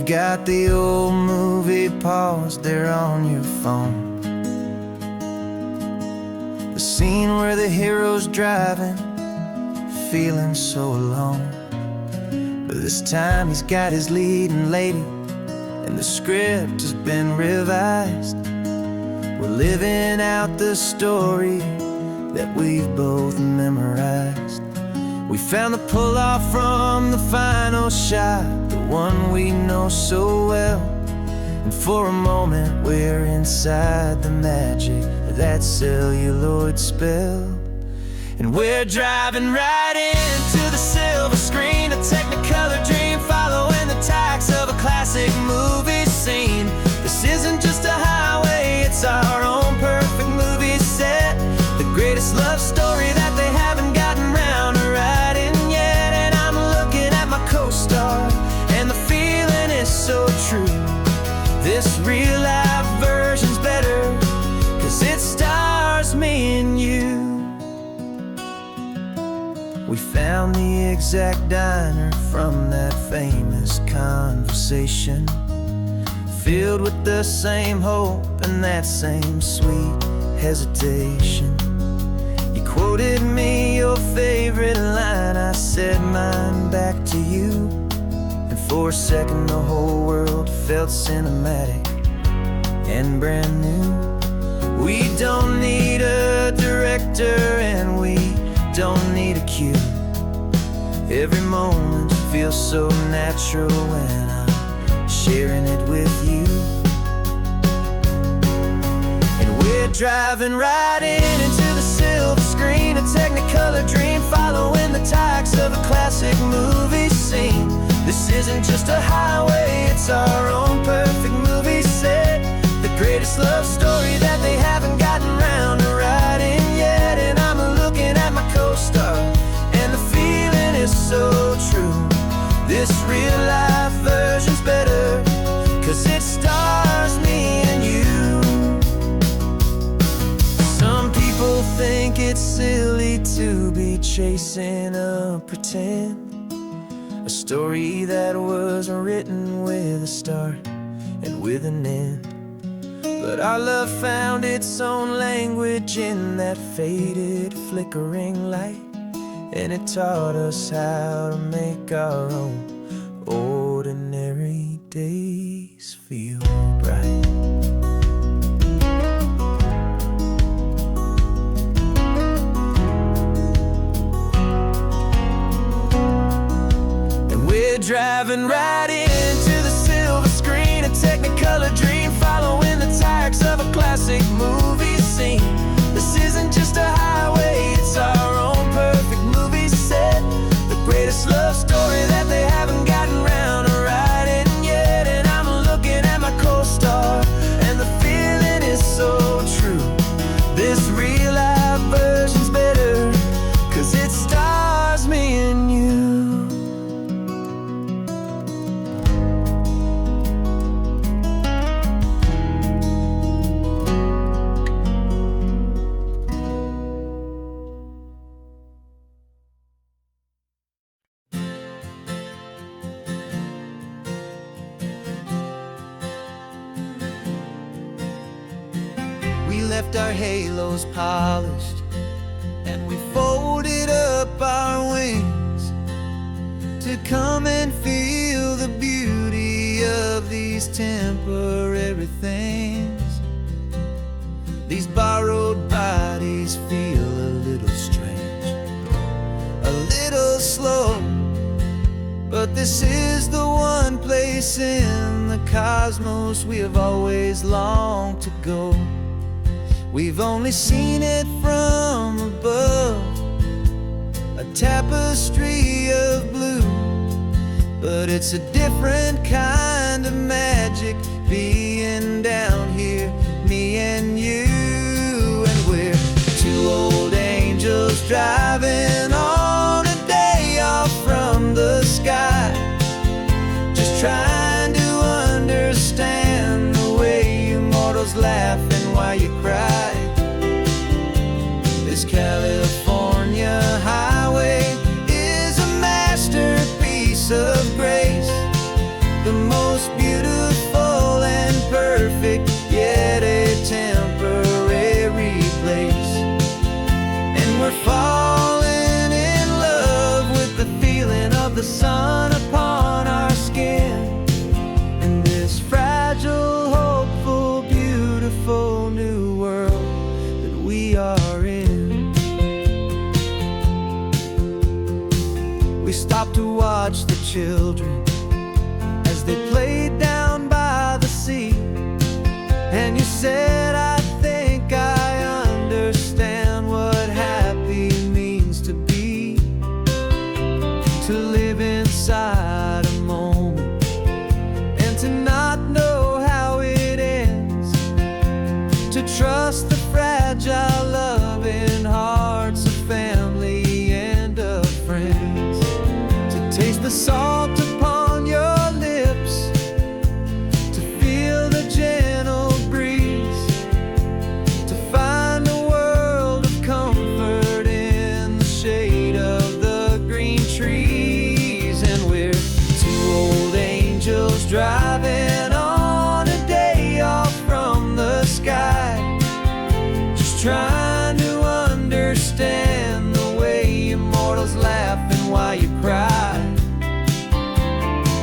You've got the old movie paused there on your phone, the scene where the hero's driving, feeling so alone. But this time he's got his leading lady, and the script has been revised. We're living out the story that we've both memorized. We found the pull-off from the final shot, the one we know so well. And for a moment we're inside the magic of that celluloid spell. And we're driving right into the silver screen, a Technicolor dream, following the tacks of a classic movie scene. This isn't just a highway, it's our own perfect movie set, the greatest love story that they haven't gotten round to writing yet. And I'm looking at my co-star, and the feeling is so true. This real-life version's better, 'cause it stars me and you. We found the exact diner from that famous conversation, filled with the same hope and that same sweet hesitation. You quoted me your favorite line, I said mine back to you. And for a second the whole world felt cinematic and brand new. We don't need a director and we don't need a cue. Every moment feels so natural when I'm sharing it with you. And we're driving right into the silver screen, a Technicolor dream, following the tacks of a classic movie scene. This isn't just a highway, it's our own perfect movie set, the greatest love story that they haven't gotten round to writing yet. And I'm looking at my co-star, and the feeling is so true. This real-life version's better, 'cause it stars me and you. Some people think it's silly to be chasing a pretend, a story that was written with a start and with an end. But our love found its own language in that faded, flickering light, and it taught us how to make our own ordinary days feel bright. And we're driving right into the silver screen, a Technicolor dream, following the tacks of a classic movie scene. This isn't just a highway, it's our own perfect movie set, the greatest love story that they haven't gotten round to writing yet. And I'm looking at my co-star, and the feeling is so true. This real-life version's better, 'cause it stars me and you. We left our halos polished, and we folded up our wings to come and feel the beauty of these temporary things. These borrowed bodies feel a little strange, a little slow, but this is the one place in the cosmos we have always longed to go. We've only seen it from above, a tapestry of blue, but it's a different kind of magic being down here, me and you. And we're two old angels driving on a day off from the sky, just trying to understand the way you mortals laugh and why you cry. This California highway is a masterpiece of grace, the most beautiful perfect, yet a temporary place. And we're falling in love with the feeling of the sun upon our skin, in this fragile, hopeful, beautiful new world that we are in. We stopped to watch the children as they played down by the sea, and you said, I think I understand what happy means to be, to live inside a moment and to not know how it ends, to trust the fragile loving hearts of family and of friends, to taste the salt upon your lips, to feel the gentle breeze, to find a world of comfort in the shade of the green trees. And we're two old angels driving on a day off from the sky, just trying to understand the way immortals laugh and why you cry.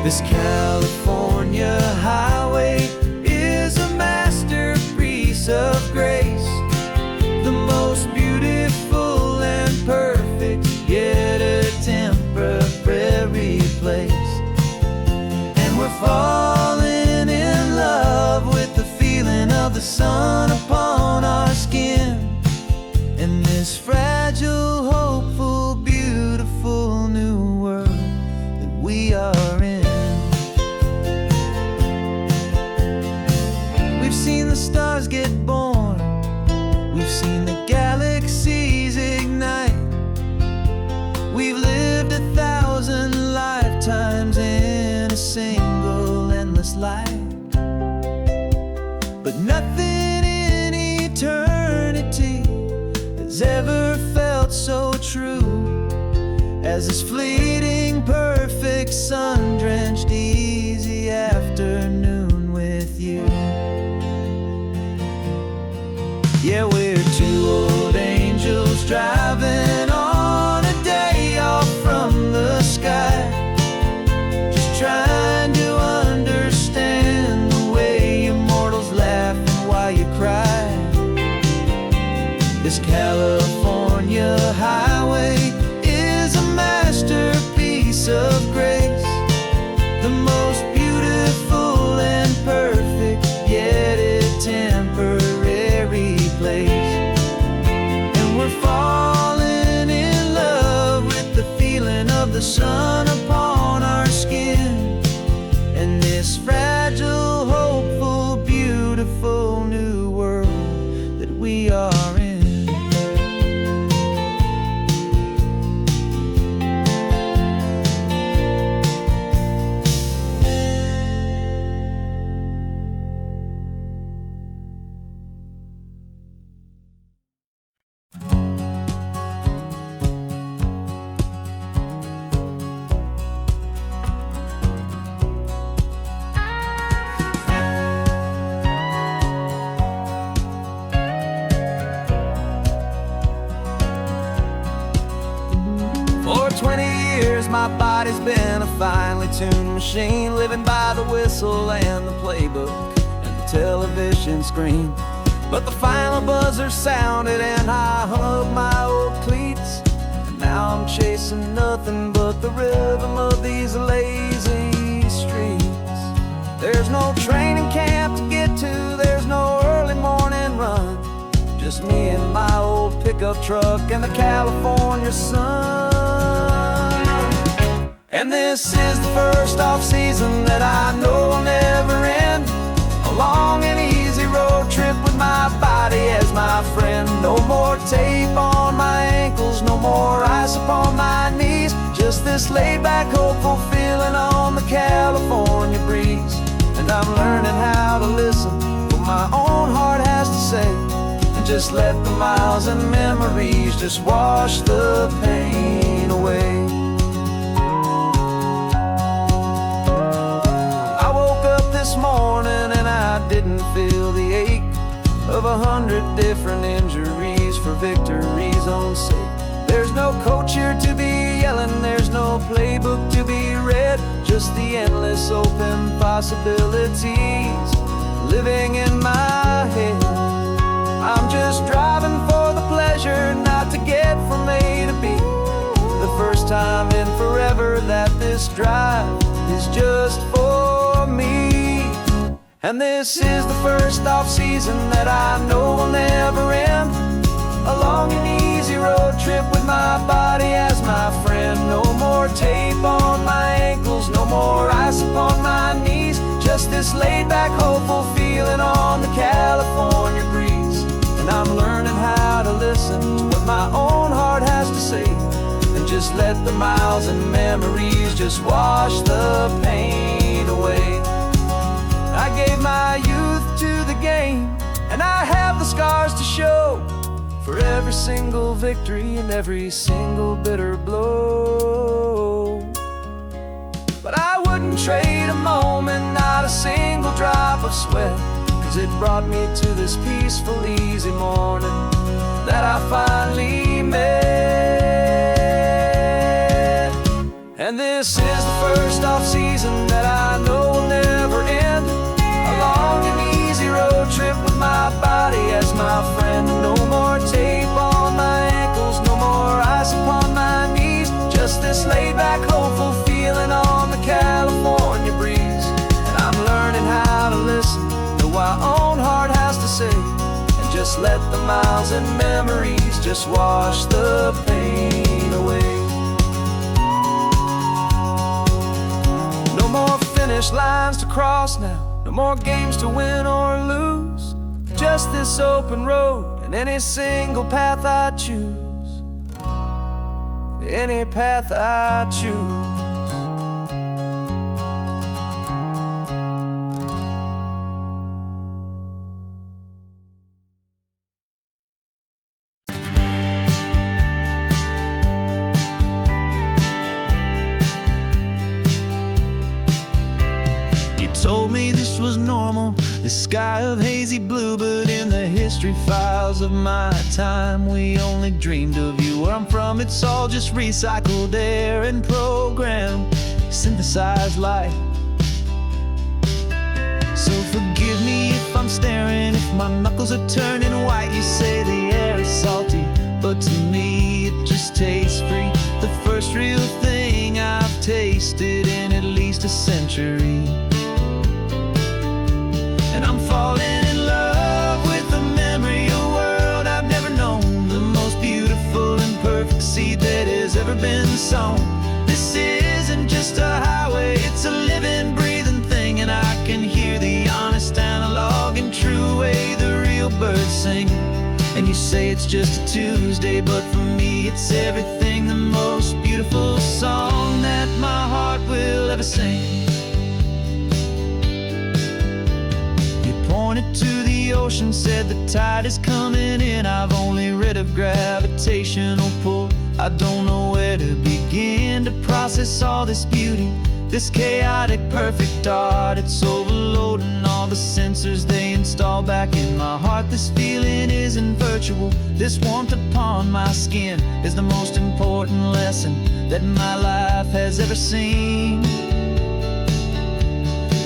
This California highway is a masterpiece of grace, the most beautiful and perfect, yet a temporary place. And we're falling in love with the feeling of the sun upon our skin, in this fragile, hopeful, beautiful new world that we are in. We've seen the stars get born, we've seen the galaxies ignite, we've lived 1,000 lifetimes in a single endless life. But nothing in eternity has ever felt so true as this fleeting, perfect, sun-drenched, easy afternoon with you. Yeah, we're two old angels driving on a day off from the sky, just trying to understand the way immortals laugh and why you cry. This California highway is a masterpiece of grace, the most beautiful and perfect, yet a temporary place. And we're falling in love with the feeling of the sun upon our skin, in this fragile, hopeful, beautiful new world that we are in. For 20 years my body's been a finely tuned machine, living by the whistle and the playbook and the television screen. But the final buzzer sounded and I hung up my old cleats, and now I'm chasing nothing but the rhythm of these lazy streets. There's no training camp to get to, there's no early morning run, just me and my old pickup truck and the California sun. And this is the first off-season that I know will never end, a long and easy road trip with my body as my friend. No more tape on my ankles, no more ice upon my knees, just this laid-back, hopeful feeling on the California breeze. And I'm learning how to listen to what my own heart has to say, and just let the miles and memories just wash the pain away. I woke up this morning and I didn't feel the ache of 100 different injuries for victory's own sake. There's no coach here to be yelling, there's no playbook to be read, just the endless open possibilities living in my head. I'm just driving for the pleasure, not to get from A to B. The first time in forever that this drive is just for me. And this is the first off-season that I know will never end. A long and easy road trip with my body as my friend. No more tape on my ankles, no more ice upon my knees. Just this laid-back, hopeful feeling on the California breeze. And I'm learning how to listen to what my own heart has to say, and just let the miles and memories just wash the pain away. I gave my youth to the game, and I have the scars to show for every single victory and every single bitter blow. But I wouldn't trade a moment, not a single drop of sweat, 'cause it brought me to this peaceful, easy morning that I finally met. And this is the first off-season that I know will never end. A long and easy road trip with my body as my friend. No more tape on my ankles, no more ice upon my knees. Just this laid-back, hopeful feeling on the California breeze. And I'm learning how to listen to what my own heart has to say, and just let the miles and memories just wash the pain away. No more finish lines to cross now, no more games to win or lose. Just this open road and any single path I choose. Any path I choose. Told me this was normal, this sky of hazy blue, but in the history files of my time, we only dreamed of you. Where I'm from, it's all just recycled air and programmed, synthesized light. So forgive me if I'm staring, if my knuckles are turning white. You say the air is salty, but to me it just tastes free. The first real thing I've tasted in at least a century. And I'm falling in love with the memory of a world I've never known. The most beautiful and perfect seed that has ever been sown. This isn't just a highway, it's a living, breathing thing. And I can hear the honest, analog and true way the real birds sing. And you say it's just a Tuesday, but for me it's everything. The most beautiful song that my heart will ever sing. Pointed to the ocean, said the tide is coming in. I've only read of gravitational pull. I don't know where to begin to process all this beauty, this chaotic, perfect art. It's overloading all the sensors they install back in my heart. This feeling isn't virtual, this warmth upon my skin is the most important lesson that my life has ever seen.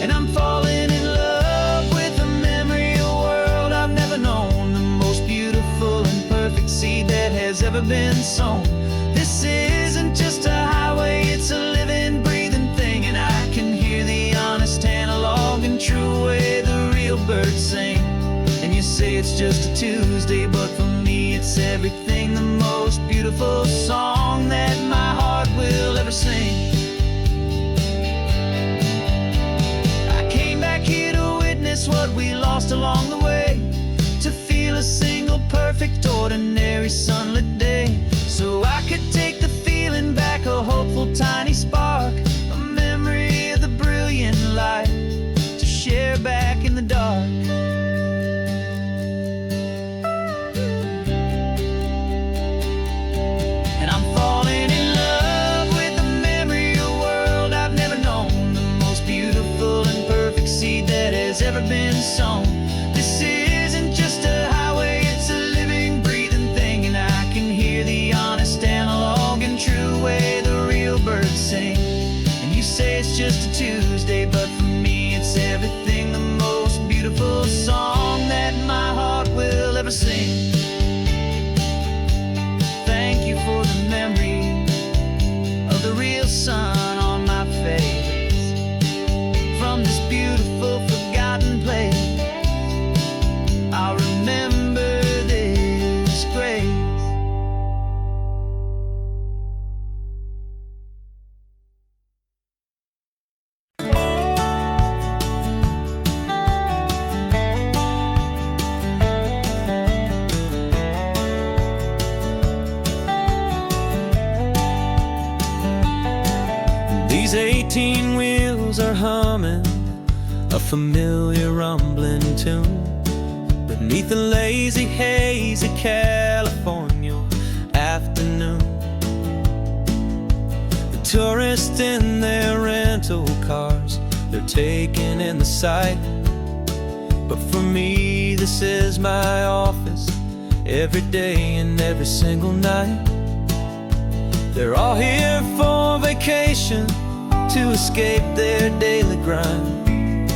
And I'm falling in love with the memory of a world I've never known. The most beautiful and perfect seed that has ever been sown. This isn't just a highway, it's a living, breathing thing. And I can hear the honest, analog and true way the real birds sing. And you say it's just a Tuesday, but for me it's everything. The most beautiful song that my heart will ever sing. What we lost along the way, to feel a single perfect ordinary sunlit day, so I could take the feeling back, a hopeful tiny spark, a memory of the brilliant light to share back in the dark. And I'm falling in love with the memory of a world I've never known. The most beautiful and perfect seed that has ever been sown. These 18 wheels are humming a familiar rumbling tune beneath the lazy haze of California afternoon. The tourists in their rental cars, they're taking in the sight. But for me, this is my office, every day and every single night. They're all here for vacation, to escape their daily grind.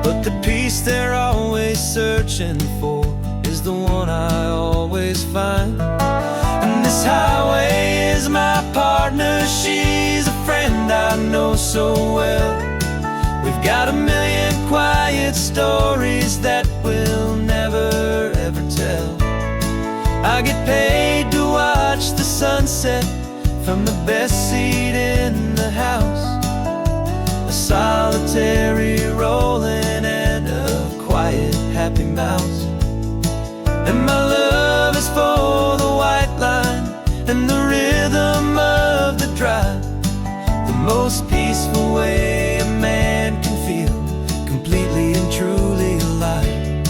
But the peace they're always searching for is the one I always find. And this highway is my partner, she's a friend I know so well. We've got a million quiet stories that we'll never ever tell. I get paid to watch the sunset from the best seat in the house, a solitary rolling and a quiet happy mouse. And my love is for the white line and the rhythm of the drive, the most peaceful way a man can feel completely and truly alive.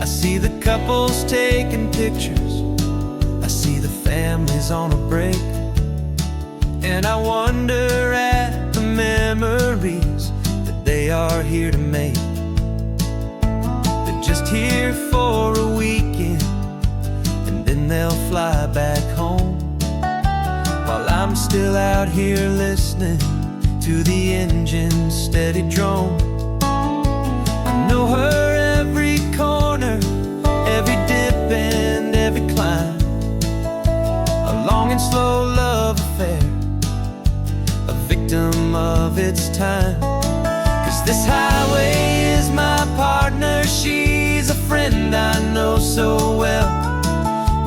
I see the couples taking pictures, I see the families on a break, and I wonder at the memories that they are here to make. They're just here for a weekend and then they'll fly back home, while I'm still out here listening to the engine's steady drone. I know her every corner, every dip and every climb, a long and slow love affair, a victim of its time. 'Cause this highway is my partner, she's a friend I know so well.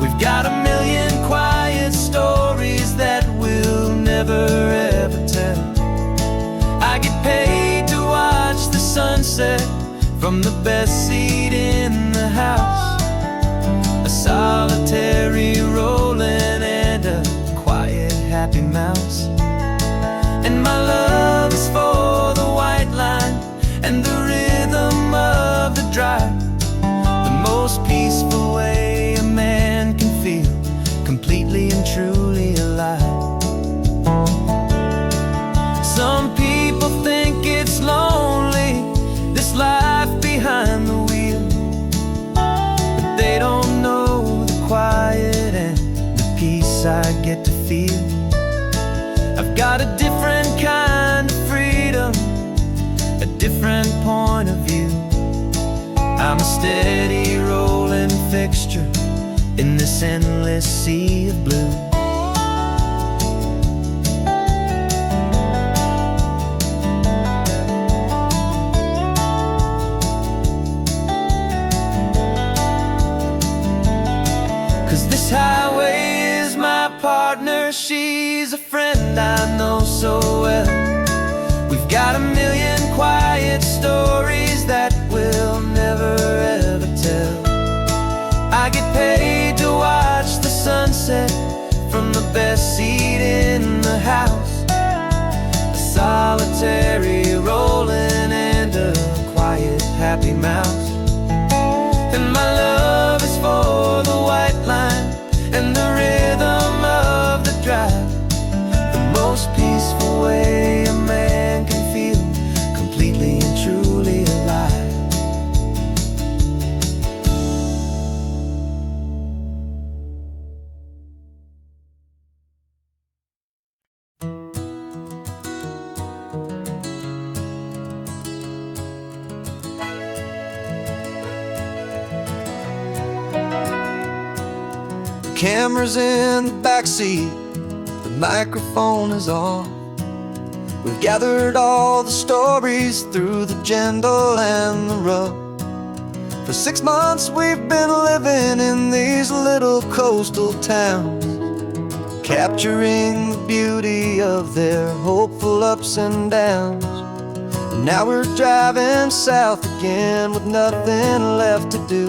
We've got a million quiet stories that we'll never ever tell. I get paid to watch the sunset from the best seat in the house, a solitary rolling and a quiet happy mouse. And my love is for the white line and the rhythm of the drive, the most peaceful way a man can feel completely and truly alive. Some people think it's lonely, this life behind the wheel, but they don't know the quiet and the peace I get to feel. I've got a different kind of freedom, a different point of view. I'm a steady rolling fixture in this endless sea of blue. This highway is my partner, she's a friend I know so well. We've got a million quiet stories that we'll never ever tell. I get paid to watch the sunset from the best seat in the house, a solitary rolling and a quiet happy mouse. And my love is for the white line and the rhythm of the drive, the most peaceful way a man can feel completely and truly alive. Camera's in the backseat, the microphone is on. We've gathered all the stories through the gentle and the rough. For 6 months we've been living in these little coastal towns, capturing the beauty of their hopeful ups and downs. And now we're driving south again with nothing left to do.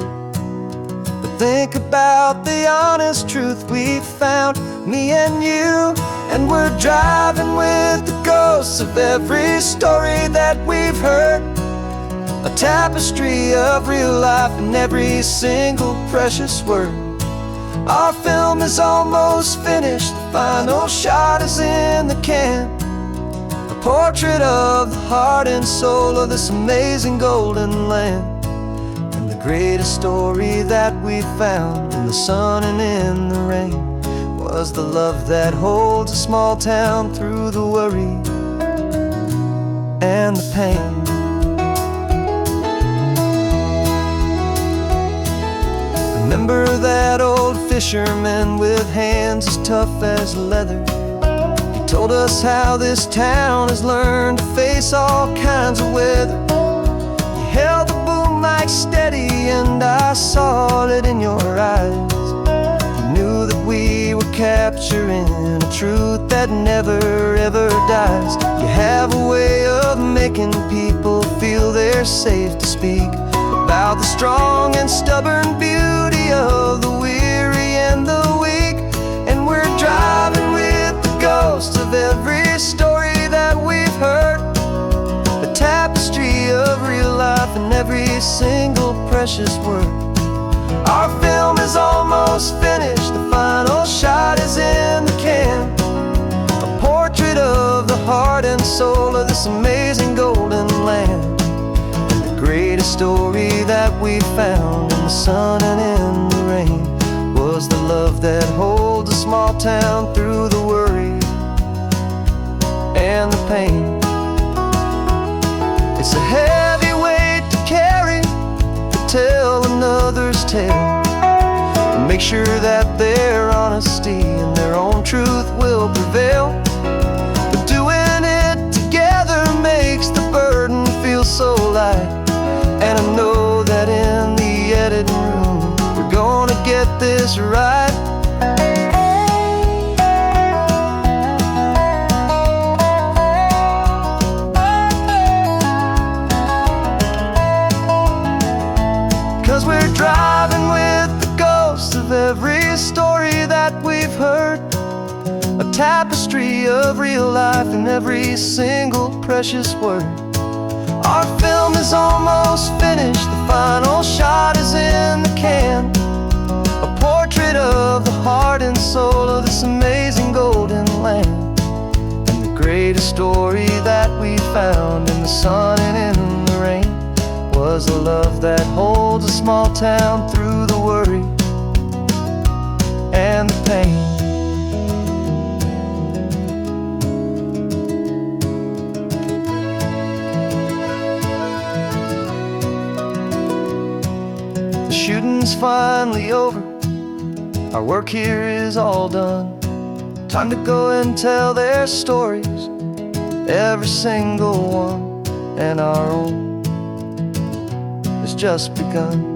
Think about the honest truth we found, me and you, And we're driving with the ghosts of every story that we've heard, a tapestry of real life in every single precious word. Our film is almost finished, the final shot is in the can, a portrait of the heart and soul of this amazing golden land. And the greatest story that we found in the sun and in the rain was the love that holds a small town through the worry and the pain. Remember that old fisherman with hands as tough as leather? He told us how this town has learned to face all kinds of weather. You held the boom mic steady and I saw it in your eyes. Knew that we were capturing a truth that never ever dies. You have a way of making people feel they're safe to speak about the strong and stubborn beauty of the weary and the weak. And we're driving with the ghosts of every story that we've heard, the tapestry of real life in every single precious word. Our film is almost finished, the final shot is in the can, a portrait of the heart and soul of this amazing golden land. And the greatest story that we found in the sun and in the rain was the love that holds a small town through the worry and the pain. It's a heavy weight to carry, to tell another's tale, and make sure that their honesty and their own truth will prevail. But doing it together makes the burden feel so light. And I know that in the editing room we're gonna get this right. 'Cause we're driving with the ghosts of every story that we've heard, a tapestry of real life in every single precious word. Our film is almost finished, the final shot is in the can, a portrait of the heart and soul of this amazing golden land. And the greatest story that we found in the sun and in the rain was the love that holds a small town through the worry and the pain. The shooting's finally over, our work here is all done. Time to go and tell their stories, every single one, and our own has just begun.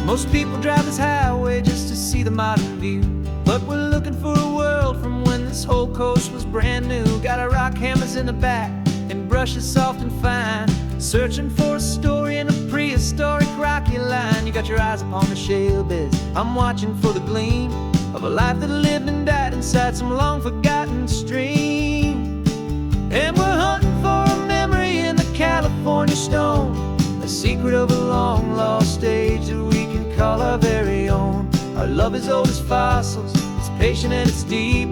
Most people drive this highway just to see the modern view, but we're looking for a world from when this whole coast was brand new. Got our rock hammers in the back and brushes soft and fine, searching for a story in a prehistoric rocky line. You got your eyes upon the shale beds, I'm watching for the gleam of a life that lived and died inside some long forgotten stream. And we're hunting for a memory in the California stone, a secret of a long lost age that we can call our very own. Our love is old as fossils, it's patient and it's deep,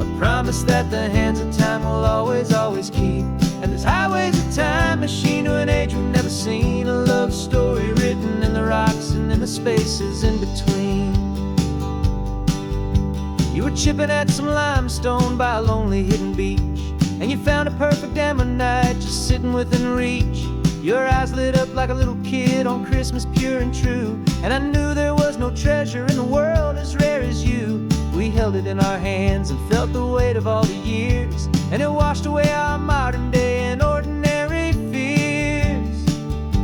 a promise that the hands of time will always, always keep. And this highway's a time machine to an age we've never seen, a love story written in the rocks and in the spaces in between. You were chipping at some limestone by a lonely hidden beach, and you found a perfect ammonite just sitting within reach. Your eyes lit up like a little kid on Christmas, pure and true, and I knew there was no treasure in the world as rare as you. We held it in our hands and felt the weight of all the years, and it washed away our modern day and ordinary fears.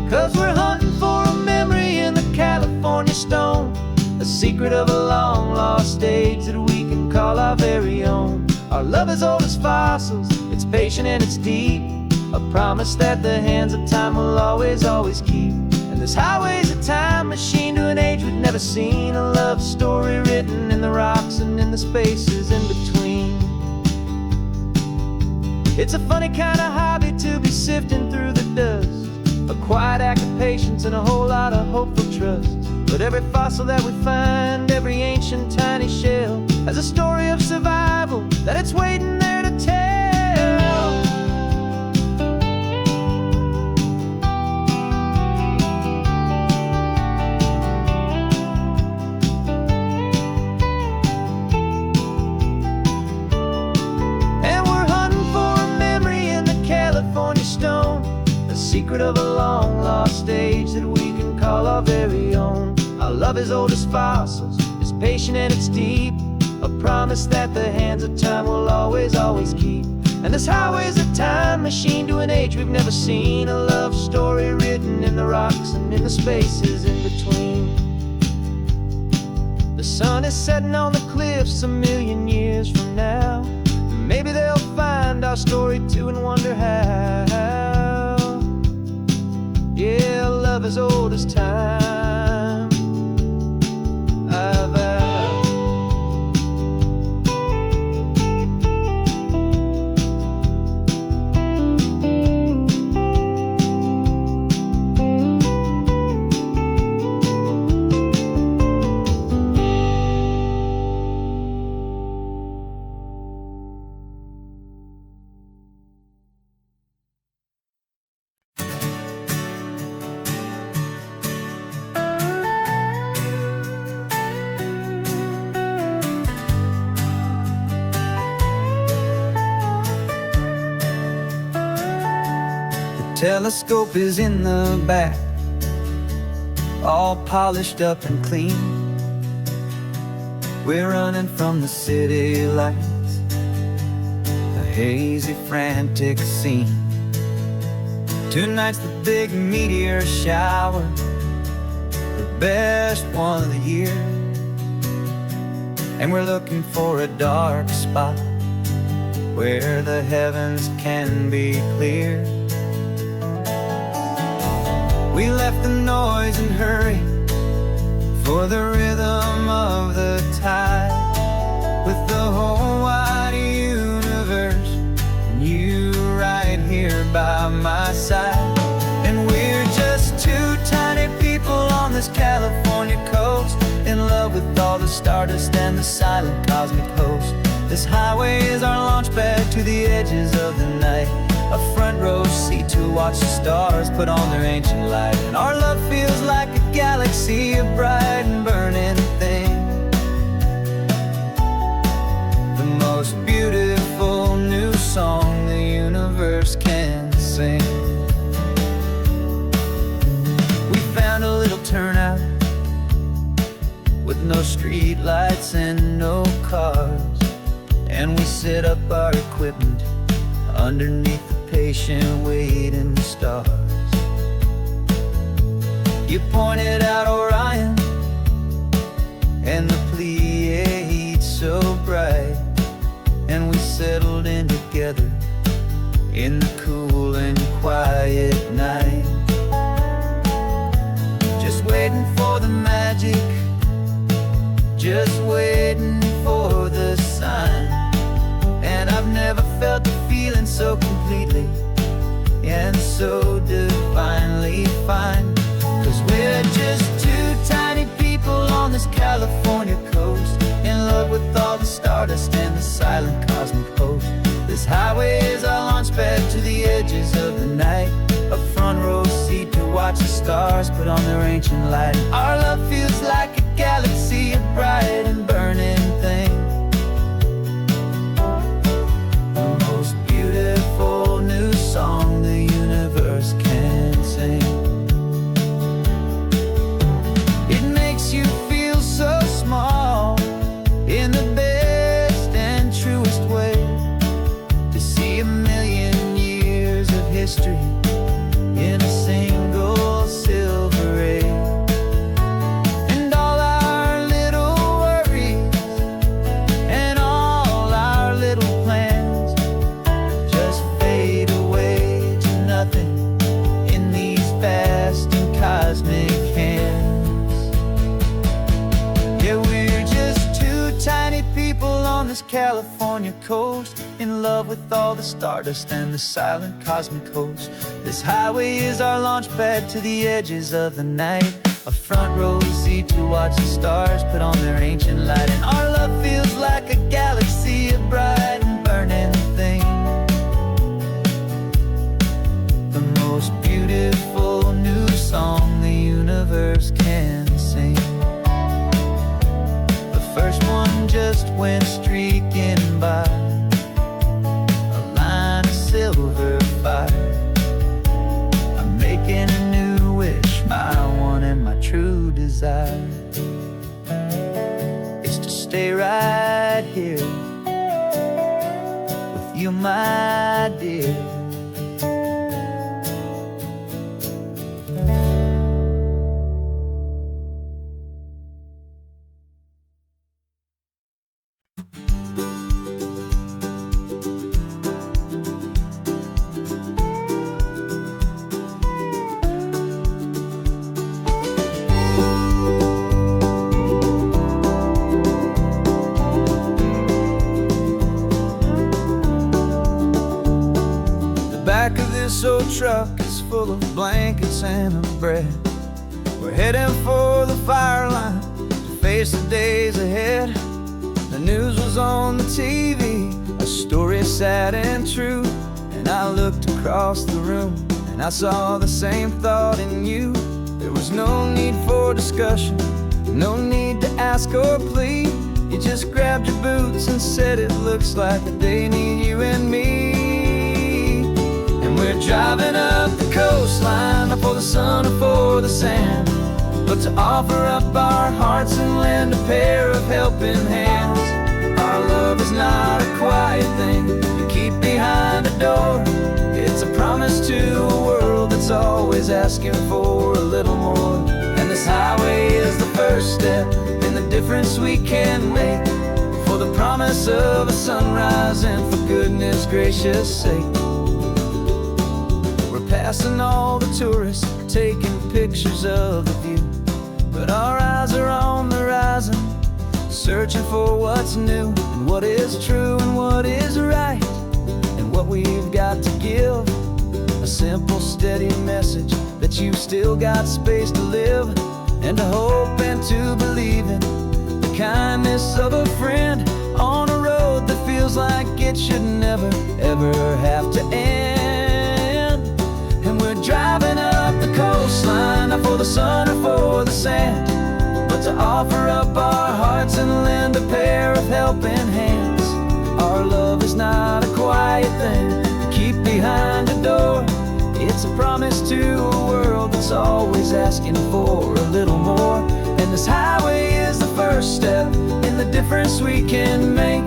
'Cause we're hunting for a memory in the California California stone, a secret of a long lost age that we can call our very own. Our love is old as fossils, it's patient and it's deep, a promise that the hands of time will always, always keep. And this highway's a time machine to an age we've never seen, a love story written in the rocks and in the spaces in between. It's a funny kind of hobby to be sifting through the dust, a quiet act of patience and a whole lot of hopeful trust. But every fossil that we find, every ancient tiny shell, has a story of survival that it's waiting there to tell. And we're hunting for a memory in the California stone, a secret of a long lost age that we can call our very own. Our love is old as fossils, it's patient and it's deep, a promise that the hands of time will always, always keep. And this highway's a time machine to an age we've never seen, a love story written in the rocks and in the spaces in between. The sun is setting on the cliffs a million years from now, maybe they'll find our story too and wonder how. Yeah, love is old as time. Telescope is in the back, all polished up and clean. We're running from the city lights, a hazy, frantic scene. Tonight's the big meteor shower, the best one of the year. And we're looking for a dark spot where the heavens can be clear. We left the noise and hurry for the rhythm of the tide, with the whole wide universe and you right here by my side. And we're just two tiny people on this California coast, in love with all the stardust and the silent cosmic host. This highway is our launch pad to the edges of the night, a front row seat to watch the stars put on their ancient light. And our love feels like a galaxy, a bright and burning thing, the most beautiful new song the universe can sing. We found a little turnout with no street lights and no cars, and we set up our equipment underneath the patient waiting stars. You pointed out Orion and the Pleiades so bright, and we settled in together in the cool and quiet night, just waiting for the magic, just waiting for the sign. And I've never felt the feeling so completely and so divinely fine, 'cause we're just two tiny people on this California coast, in love with all the stardust and the silent cosmic host. This highway is our launch pad to the edges of the night, a front row seat to watch the stars put on their ancient light. Our love feels like a galaxy, a bright and burning thing, the most beautiful new song the universe can sing. It makes you feel so small in the best and truest way, to see a million years of history in a single silver ray. And with all the stardust and the silent cosmic host. This highway is our launch pad to the edges of the night, a front row seat to watch the stars put on their ancient light. And our love feels like a galaxy of bright and burning things, the most beautiful new song the universe can sing. The first one just went streaking by, a line of silver fire. I'm making a new wish, my one and my true desire is to stay right here with you, my dear. Back of this old truck is full of blankets and of bread. We're heading for the fire line to face the days ahead. The news was on the TV, a story sad and true. And I looked across the room and I saw the same thought in you. There was no need for discussion, no need to ask or plead. You just grabbed your boots and said it looks like they need you and me. We're driving up the coastline, not for the sun or for the sand, but to offer up our hearts and lend a pair of helping hands. Our love is not a quiet thing you keep behind a door. It's a promise to a world that's always asking for a little more. And this highway is the first step in the difference we can make, for the promise of a sunrise and for goodness gracious sake. Passing all the tourists, taking pictures of the view, but our eyes are on the horizon, searching for what's new and what is true and what is right, and what we've got to give. A simple, steady message that you've still got space to live, and to hope and to believe in the kindness of a friend on a road that feels like it should never, ever have to end. Driving up the coastline, not for the sun or for the sand, but to offer up our hearts and lend a pair of helping hands. Our love is not a quiet thing to keep behind a door. It's a promise to a world that's always asking for a little more. And this highway is the first step in the difference we can make,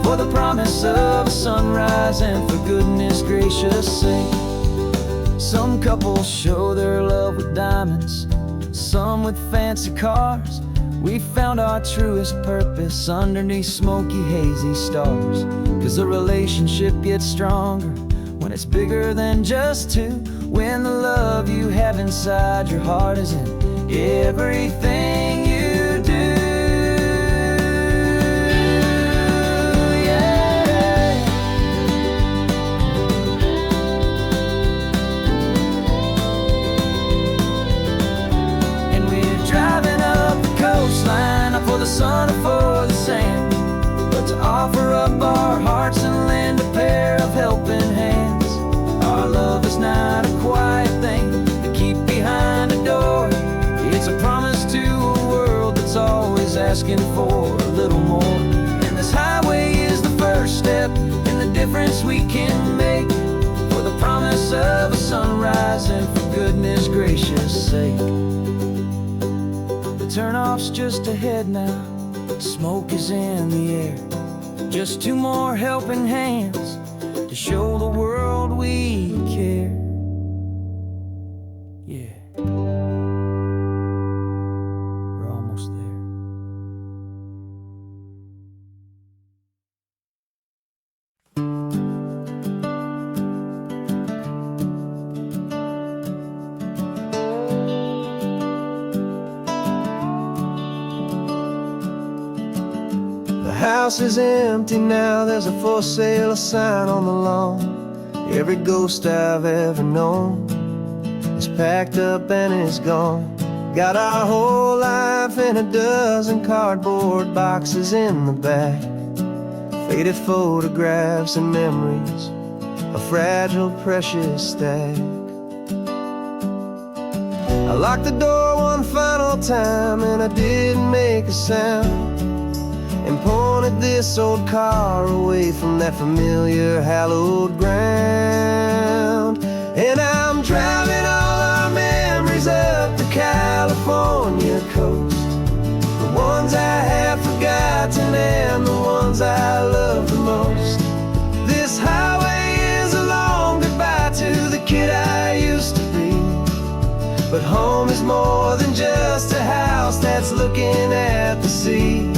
for the promise of a sunrise and for goodness gracious sake. Some couples show their love with diamonds, some with fancy cars. We found our truest purpose underneath smoky, hazy stars. 'Cause a relationship gets stronger when it's bigger than just two, when the love you have inside your heart is in everything you do. For the sun or for the sand, but to offer up our hearts and lend a pair of helping hands. Our love is not a quiet thing to keep behind a door. It's a promise to a world that's always asking for a little more. And this highway is the first step in the difference we can make, for the promise of a sunrise and for goodness gracious sake. Turnoff's just ahead now, smoke is in the air. Just two more helping hands to show the world we care. Yeah, we're almost there. house is empty now, there's a for sale sign on the lawn. Every ghost I've ever known is packed up and is gone. Got our whole life in a dozen cardboard boxes in the back. Faded photographs and memories, a fragile, precious stack. I locked the door one final time and I didn't make a sound, and pointed this old car away from that familiar hallowed ground. And I'm driving all our memories up the California coast, the ones I have forgotten and the ones I love the most. This highway is a long goodbye to the kid I used to be, but home is more than just a house that's looking at the sea.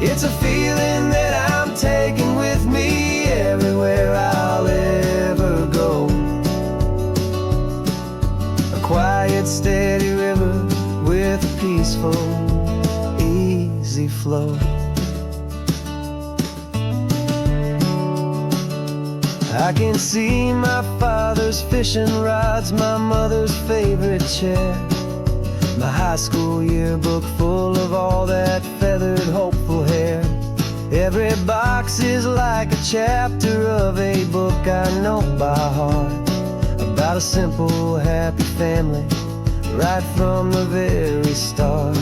It's a feeling that I'm taking with me everywhere I'll ever go. A quiet, steady river with a peaceful, easy flow. I can see my father's fishing rods, my mother's favorite chair, my high school yearbook full of all that feathered, hopeful hair. Every box is like a chapter of a book I know by heart, about a simple, happy family right from the very start.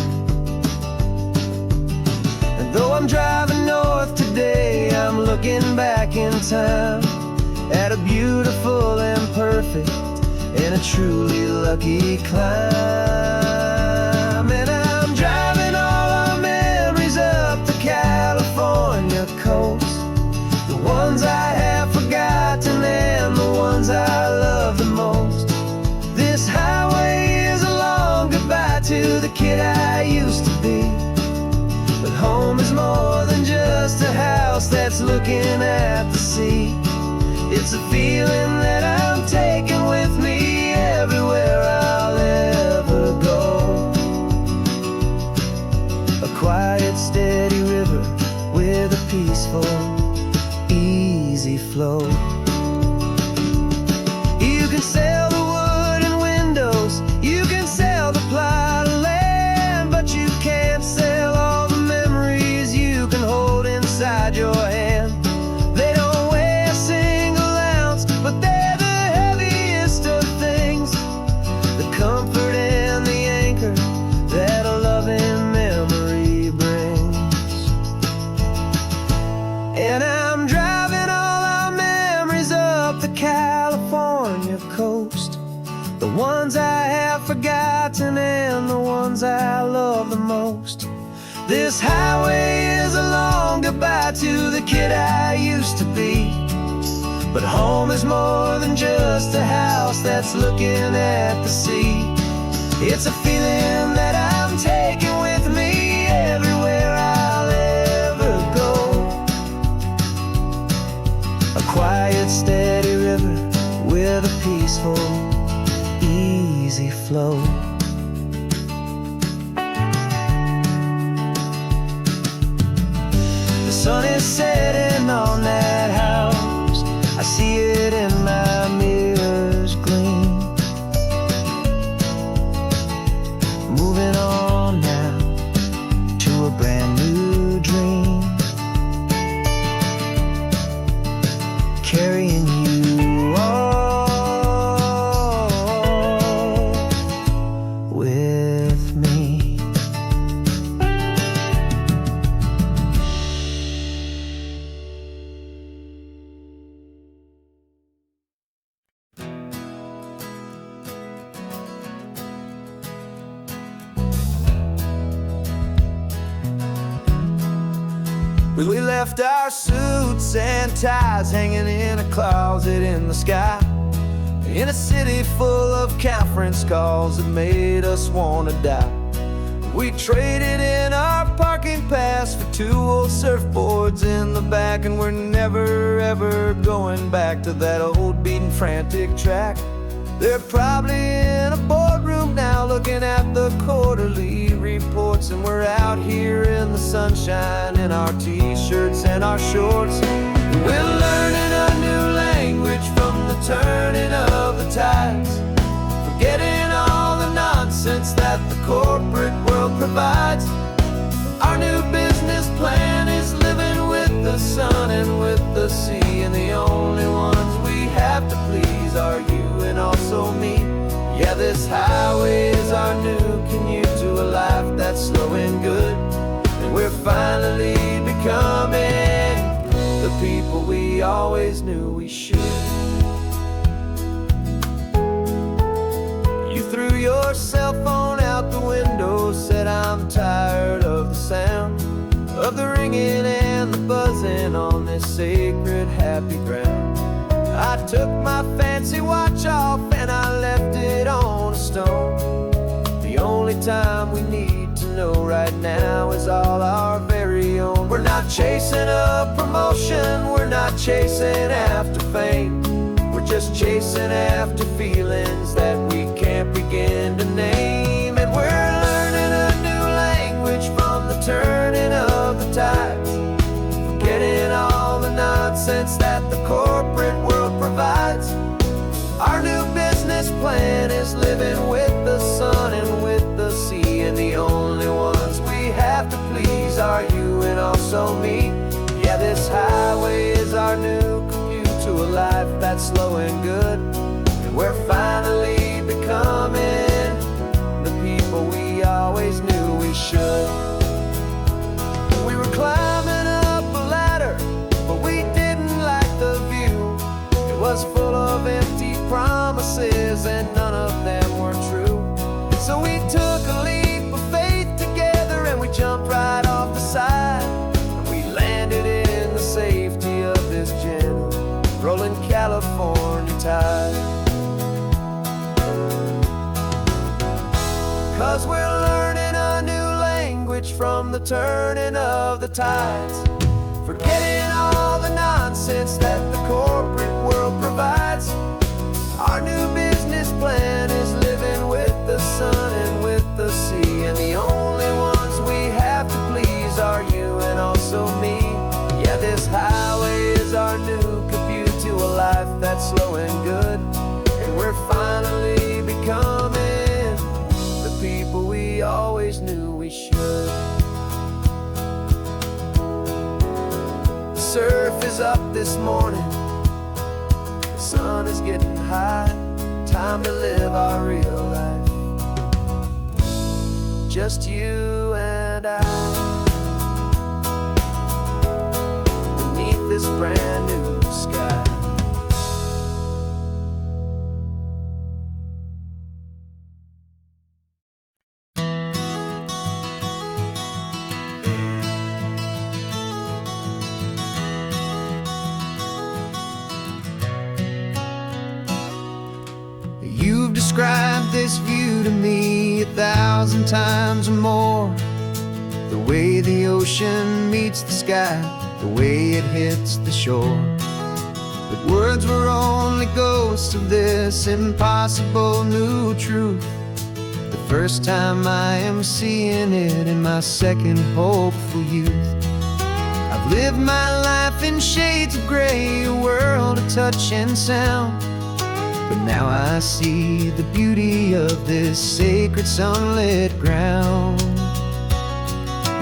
And though I'm driving north today, I'm looking back in time at a beautiful and perfect and a truly lucky climb. And I'm driving all our memories up the California coast, the ones I have forgotten and the ones I love the most. This highway is a long goodbye to the kid I used to be, but home is more than just a house that's looking at the sea. It's a feeling that I'm taking with me everywhere I'll ever go. A quiet, steady river with a peaceful, easy flow. You can sell the wood and windows, you can sell the plot of land, but you can't sell all the memories you can hold inside your hand. They don't weigh a single ounce, but they're the heaviest of things, the comfort and the anchor that a loving memory brings. And I'm driving all our memories up the California coast, the ones I have forgotten and the ones I love the most. This highway is a long goodbye to the kid I used to be, but home is more than just a house that's looking at the sea. It's a feeling that I'm taking with me everywhere I'll ever go. A quiet, steady river with a peaceful, easy flow. The sun is setting on that house, I see it in my mirror's gleam. Moving on now to a brand new dream, carrying you all with me. We left our suits and ties hanging in a closet in the sky, in a city full of conference calls that made us want to die. We traded in our parking pass for 2 old surfboards in the back, and we're never ever going back to that old beaten frantic track. They're probably in a boardroom now looking at the quarterly reports, and we're out here in the sunshine in our t-shirts and our shorts. We're learning a new language from the turning of the tides, forgetting all the nonsense that the corporate world provides. Our new business plan is living with the sun and with the sea, and the only ones we have to please are you and also me. Yeah, this highway is our new commute to a life that's slow and good, and we're finally becoming the people we always knew we should. You threw your cell phone out the window, said I'm tired of the sound of the ringing and the buzzing on this sacred happy ground. I took my fancy watch off and I left it on a stone. The only time we need to know right now is all our very own. We're not chasing a promotion, we're not chasing after fame. We're just chasing after feelings that we can't begin to name. And we're learning a new language from the turning of the tides, forgetting all the nonsense that the corporate world provides. Our new business plan is living with the sun and with the sea, and the only ones we have to please are you and also me. Yeah, this highway is our new commute to a life that's slow and good, and we're finally becoming the people we always knew we should. We were climbing up a ladder, but we didn't like the view. It was full of empty promises and none of them were true. So we took a leap of faith together and we jumped right off the side, and we landed in the safety of this gentle rolling California tide. 'Cause we're learning a new language from the turning of the tides, forgetting all the nonsense that the corporate world provides. Our new business plan is living with the sun and with the sea, and the only ones we have to please are you and also me. Yeah, this highway is our new commute to a life that's slow and good, and we're finally becoming the people we always knew we should. The surf is up this morning, the sun is getting high, time to live our real life, just you and I, beneath this brand new sky. You've described this view to me 1,000 times or more, the way the ocean meets the sky, the way it hits the shore. But words were only ghosts of this impossible new truth. The first time I am seeing it in my second hopeful youth. I've lived my life in shades of gray, a world of touch and sound, but now I see the beauty of this sacred sunlit ground.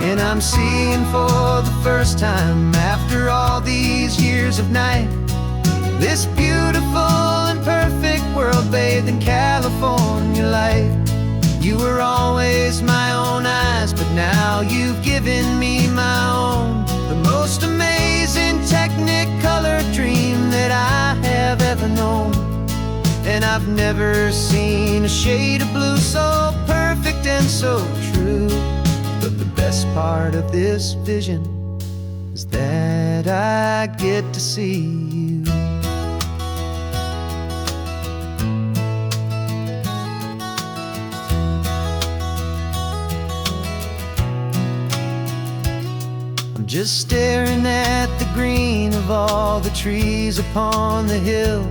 And I'm seeing for the first time after all these years of night, this beautiful and perfect world bathed in California light. You were always my own eyes, but now you've given me my own, the most amazing technicolor dream that I have ever known. And I've never seen a shade of blue so perfect and so true. But the best part of this vision is that I get to see you. I'm just staring at the green of all the trees upon the hill.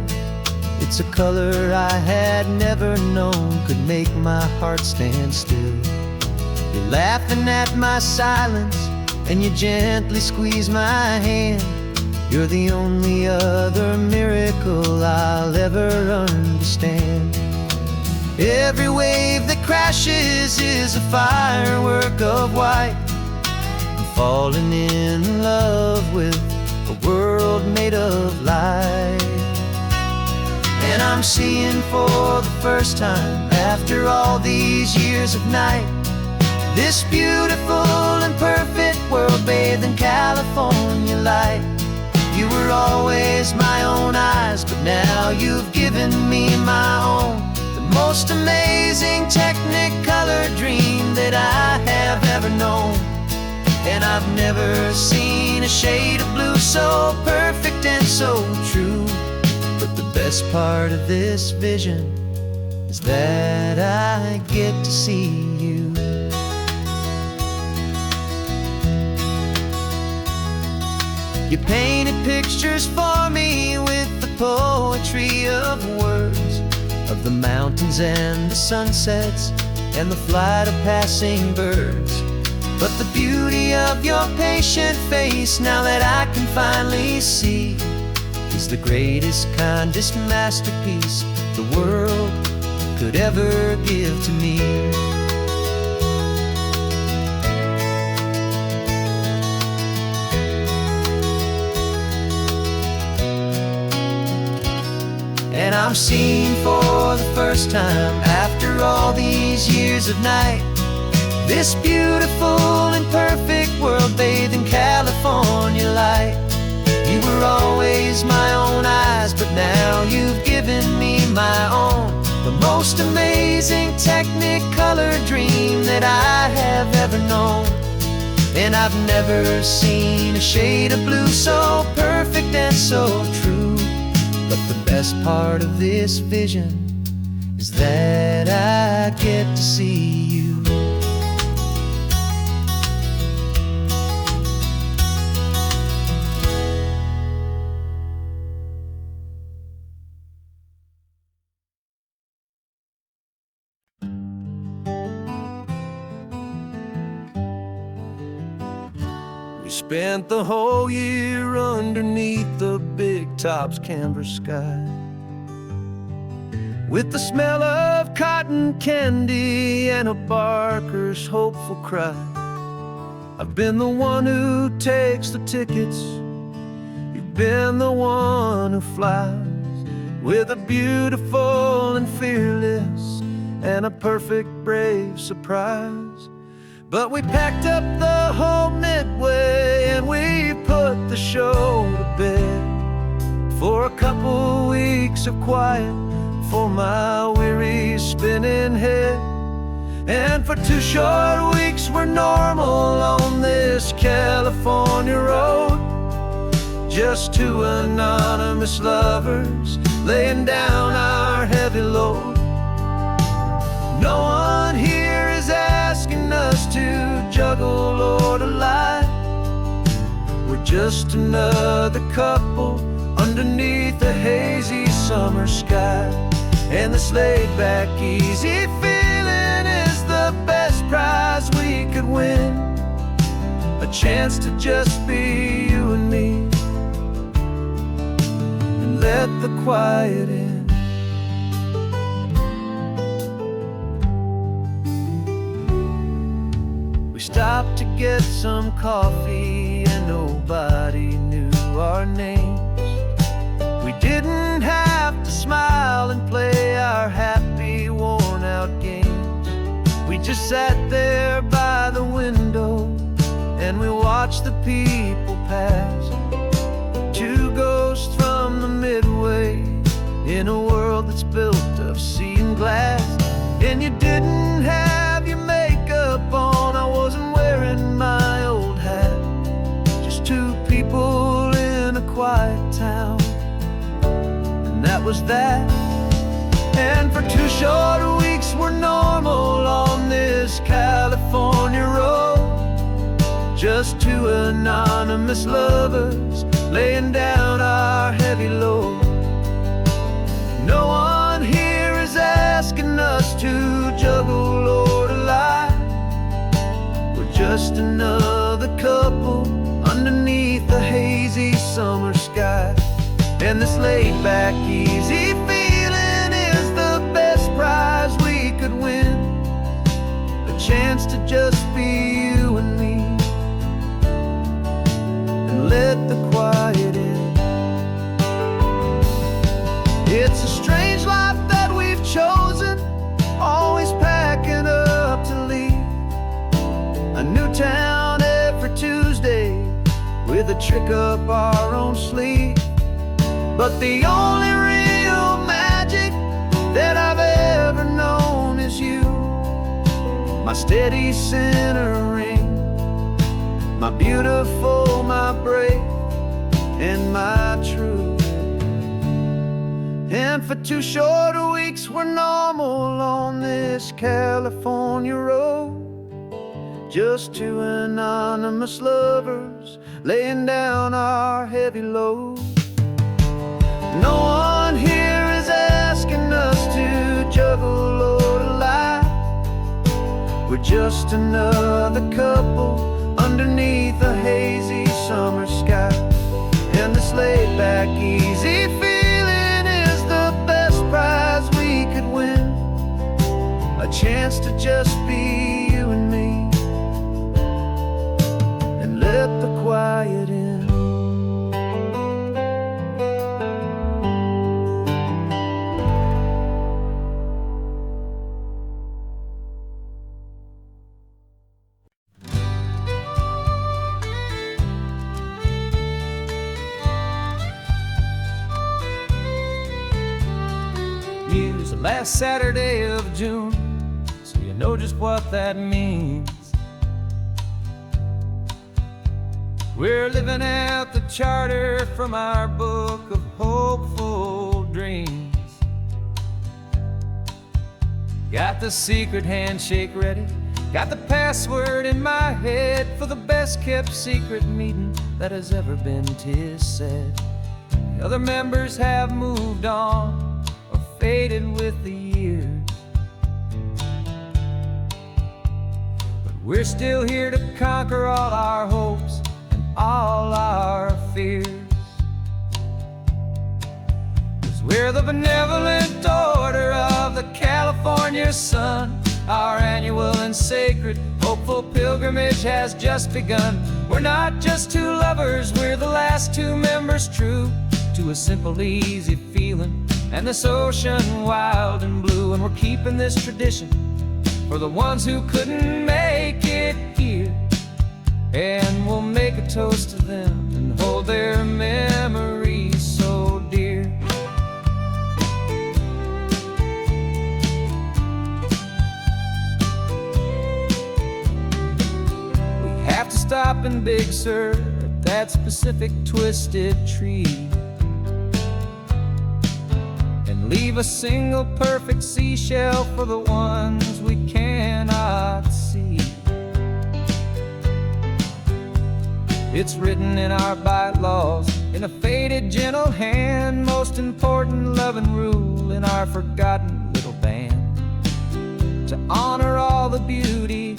It's a color I had never known could make my heart stand still. You're laughing at my silence, and you gently squeeze my hand. You're the only other miracle I'll ever understand. Every wave that crashes is a firework of white. I'm falling in love with a world made of light. And I'm seeing for the first time, after all these years of night, this beautiful and perfect world bathed in California light. You were always my own eyes, but now you've given me my own. The most amazing Technicolor dream that I have ever known. And I've never seen a shade of blue so perfect and so true. But the best part of this vision is that I get to see you. You painted pictures for me with the poetry of words, of the mountains and the sunsets and the flight of passing birds. But the beauty of your patient face, now that I can finally see, is the greatest, kindest masterpiece the world could ever give to me. And I'm seeing for the first time, after all these years of night, this beautiful and perfect world bathed in California light. You were always my own eyes, but now you've given me my own. The most amazing Technicolor dream that I have ever known. And I've never seen a shade of blue so perfect and so true. But the best part of this vision is that I get to see you. We spent the whole year underneath the big top's canvas sky, with the smell of cotton candy and a barker's hopeful cry. I've been the one who takes the tickets, you've been the one who flies, with a beautiful and fearless and a perfect brave surprise. But we packed up the whole Midway and we put the show to bed, for a couple weeks of quiet for my weary spinning head. And for 2 short weeks we're normal on this California road, just 2 anonymous lovers laying down our heavy load. No one here is asking us to juggle or to lie. We're just another couple underneath a hazy summer sky. And this laid-back, easy feeling is the best prize we could win, a chance to just be you and me, and let the quiet in. We stopped to get some coffee and nobody knew our names. We didn't have to smile and play our happy, worn-out games. We just sat there by the window and we watched the people pass, 2 ghosts from the Midway in a world that's built of sea and glass. And you didn't have your makeup on, I wasn't wearing my old hat, just 2 people in a quiet town, and that was that. And for 2 short weeks we're normal on this California road, just 2 anonymous lovers laying down our heavy load. No just another couple underneath the hazy summer sky. And this laid-back, easy feeling is the best prize we could win. A chance to just be you and me, and let the quiet in. It's a strange life that we've chosen, always packing up to leave. A new town every Tuesday, with a trick up our own sleeve. But the only real magic that I've ever known is you, my steady centering, my beautiful, my brave, and my true. And for 2 short weeks we're normal on this California road, just 2 anonymous lovers laying down our heavy load. No one here is asking us to juggle or to lie. We're just another couple underneath a hazy summer sky. And this laid-back, easy feeling is the best prize we could win. A chance to just be you and me, and let the quiet in. Last Saturday of June, so you know just what that means. We're living out the charter from our book of hopeful dreams. Got the secret handshake ready, got the password in my head for the best kept secret meeting that has ever been, 'tis said. The other members have moved on, faded with the years, but we're still here to conquer all our hopes and all our fears. 'Cause we're the benevolent order of the California sun. Our annual and sacred hopeful pilgrimage has just begun. We're not just 2 lovers, we're the last 2 members true to a simple, easy feeling and this ocean wild and blue. And we're keeping this tradition for the ones who couldn't make it here. And we'll make a toast to them and hold their memories so dear. We have to stop in Big Sur at that specific twisted tree, leave a single perfect seashell for the ones we cannot see. It's written in our bylaws in a faded gentle hand, most important love and rule in our forgotten little band, to honor all the beauty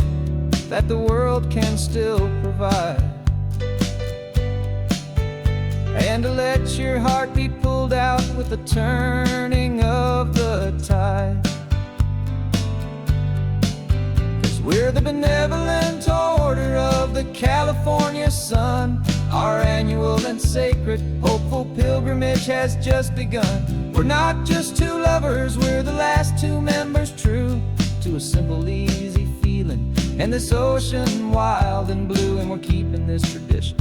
that the world can still provide, and to let your heart be pulled out with the turning of the tide. 'Cause we're the benevolent order of the California sun. Our annual and sacred hopeful pilgrimage has just begun. We're not just 2 lovers, we're the last 2 members true to a simple, easy feeling and this ocean wild and blue. And we're keeping this tradition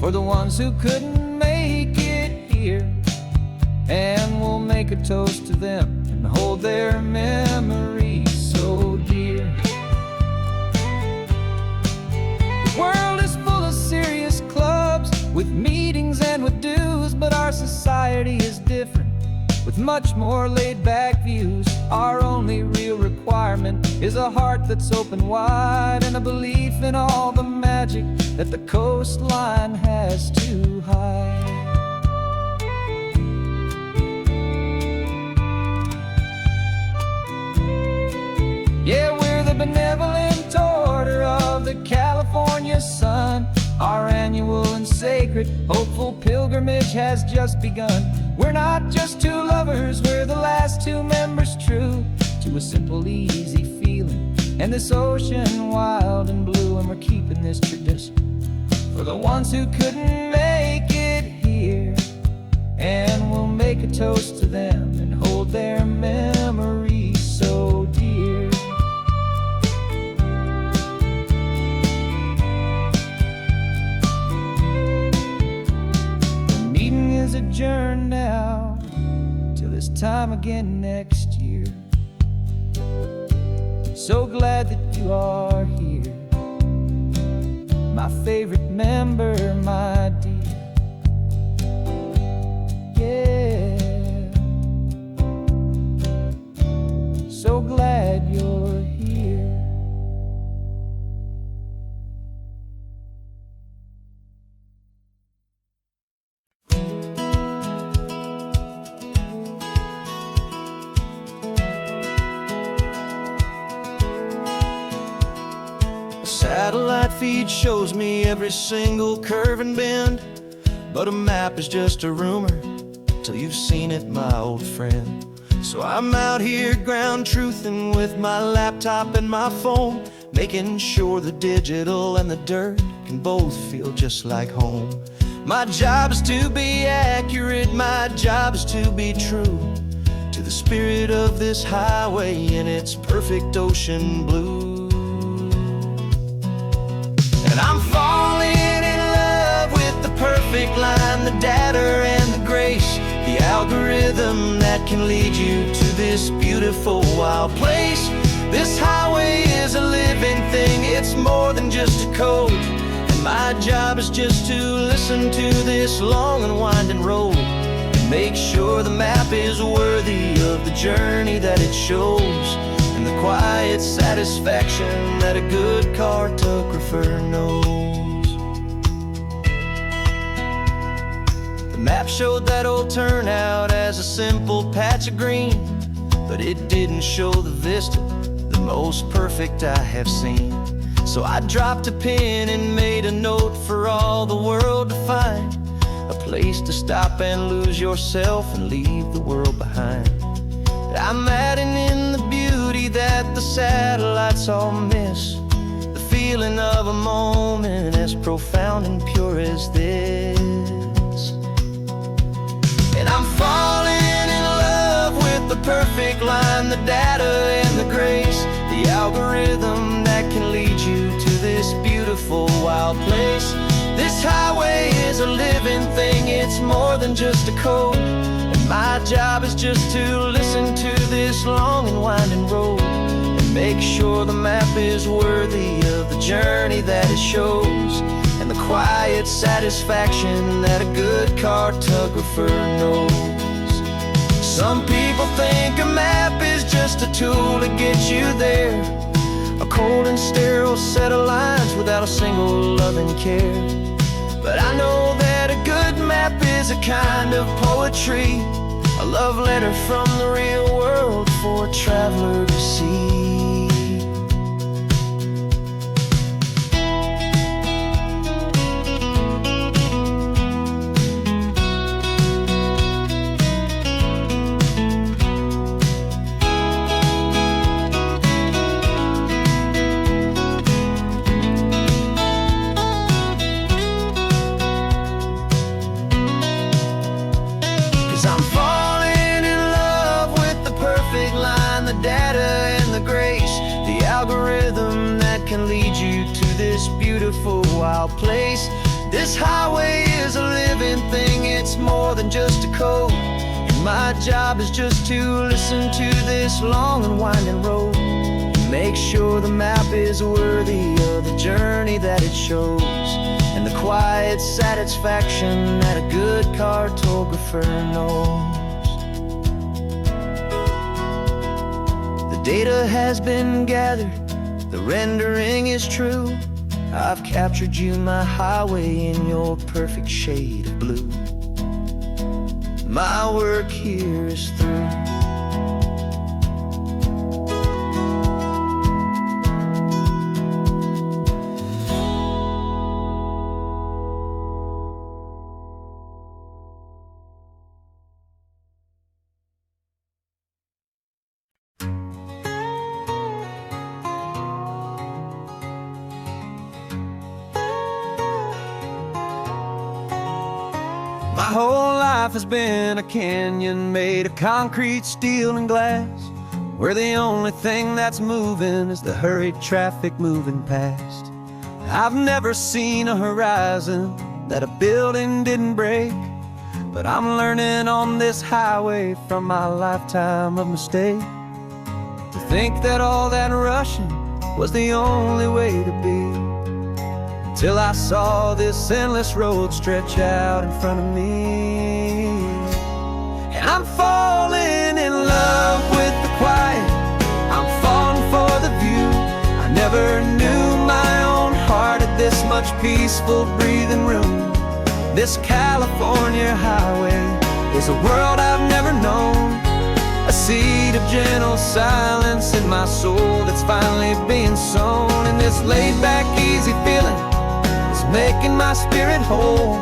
for the ones who couldn't make it here, and we'll make a toast to them and hold their memories so dear. The world is full of serious clubs with meetings and with dues, but our society is different with much more laid-back views. Our only real requirement is a heart that's open wide, and a belief in all the magic that the coastline has to hide. Yeah, we're the benevolent order of the California Our annual and sacred, hopeful pilgrimage has just begun. We're not just two lovers, we're the last two members true to a simple, easy feeling, and this ocean wild and blue. And we're keeping this tradition for the ones who couldn't make it here, and we'll make a toast to them and hold their memories so dear. The meeting is adjourned now till this time again next year. So glad that you are here, my favorite member, my dear. Yeah, so glad you're here. Satellite feed shows me every single curve and bend, but a map is just a rumor till you've seen it, my old friend. So I'm out here ground truthing with my laptop and my phone, making sure the digital and the dirt can both feel just like home. My job is to be accurate, my job is to be true to the spirit of this highway in its perfect ocean blue. And I'm falling in love with the perfect line, the data and the grace, the algorithm that can lead you to this beautiful wild place. This highway is a living thing, it's more than just a code. And my job is just to listen to this long and winding road and make sure the map is worthy of the journey that it shows, and the quiet satisfaction that a good cartographer knows. The map showed that old turnout as a simple patch of green, but it didn't show the vista, the most perfect I have seen. So I dropped a pin and made a note for all the world to find, a place to stop and lose yourself and leave the world behind. I'm adding in the beauty that the satellites all miss, the feeling of a moment as profound and pure as this. And I'm falling in love with the perfect line, the data and the grace, the algorithm that can lead you to this beautiful wild place. This highway is a living thing, it's more than just a code. My job is just to listen to this long and winding road and make sure the map is worthy of the journey that it shows, and the quiet satisfaction that a good cartographer knows. Some people think a map is just a tool to get you there, a cold and sterile set of lines without a single loving care. But I know that a good map is a kind of poetry, a love letter from the real world for a traveler to see. 'Cause I'm falling in love with the perfect line, the data and the grace, the algorithm that can lead you to this beautiful wild place. This highway is a living thing, it's more than just a code. And my job is just to listen to this long and winding road, make sure the map is worthy of the journey that it shows, and the quiet satisfaction that a good cartographer knows. The data has been gathered, the rendering is true. I've captured you, my highway, in your perfect shade of blue. My work here is through. whole life has been a canyon made of concrete, steel, and glass, where the only thing that's moving is the hurried traffic moving past. I've never seen a horizon that a building didn't break, but I'm learning on this highway from my lifetime of mistakes to think that all that rushing was the only way to be. Till I saw this endless road stretch out in front of me. And I'm falling in love with the quiet, I'm falling for the view. I never knew my own heart had this much peaceful breathing room. This California highway is a world I've never known, a seed of gentle silence in my soul that's finally being sown. And this laid-back, easy feeling is making my spirit whole.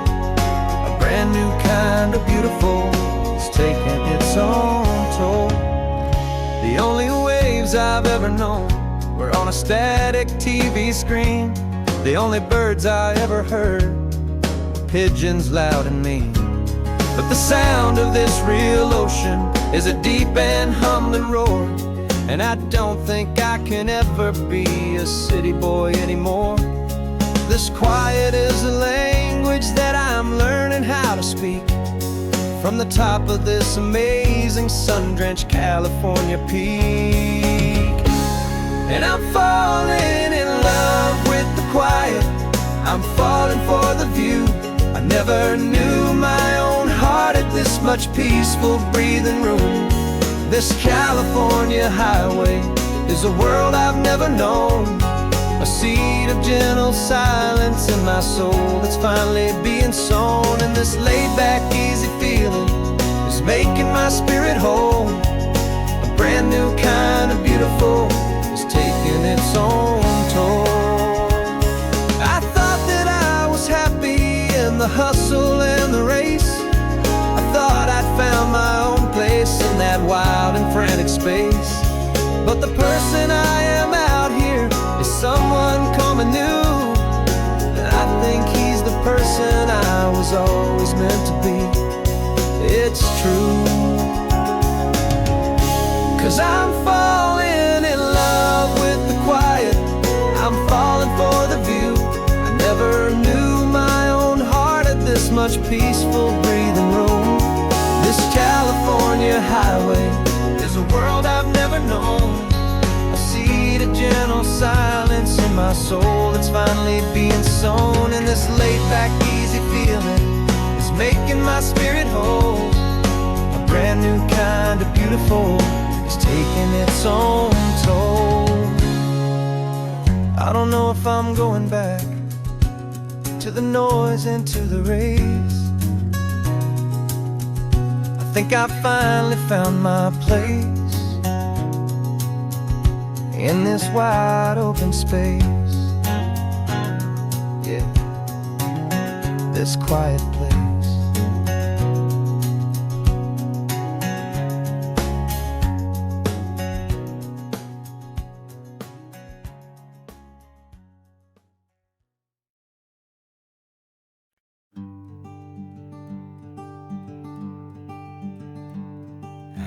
A brand new kind of beautiful is taking its own toll. The only waves I've ever known were on a static TV screen. The only birds I ever heard were pigeons loud and mean. But the sound of this real ocean is a deep and humbling roar, and I don't think I can ever be a city boy anymore. This quiet is a language that I'm learning how to speak from the top of this amazing sun-drenched California peak. And I'm falling in love with the quiet, I'm falling for the view. I never knew my own heart had this much peaceful breathing room. This California highway is a world I've never known, a seed of gentle silence in my soul that's finally being sown. And this laid-back, easy feeling is making my spirit whole. A brand new kind of beautiful is taking its own toll. I thought that I was happy in the hustle and the race. I thought I'd found my own place in that wild and frantic space. But the person I am out here is someone coming new, and I think he's the person I was always meant to be. It's true, 'cause I'm falling in love with the quiet, I'm falling for the view. I never knew my own heart had this much peaceful breathing room. This California highway is a world I've never known, a seed of gentle silence in my soul that's finally being sown. And this laid-back, easy feeling is making my spirit whole. A brand new kind of beautiful is taking its own toll. I don't know if I'm going back to the noise and to the race. I think I finally found my place in this wide open space. Yeah, this quiet place.